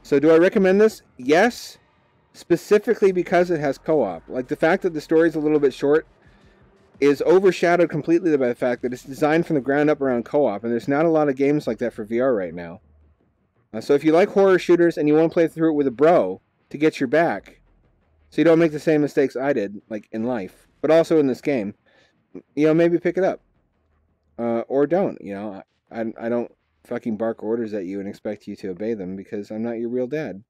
So do I recommend this? Yes. Specifically because it has co-op. Like, the fact that the story's a little bit short is overshadowed completely by the fact that it's designed from the ground up around co-op, and there's not a lot of games like that for VR right now. So if you like horror shooters and you want to play through it with a bro to get your back, so you don't make the same mistakes I did, like in life, but also in this game, you know, maybe pick it up. Or don't, you know. I don't fucking bark orders at you and expect you to obey them because I'm not your real dad.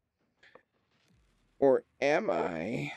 Or am I?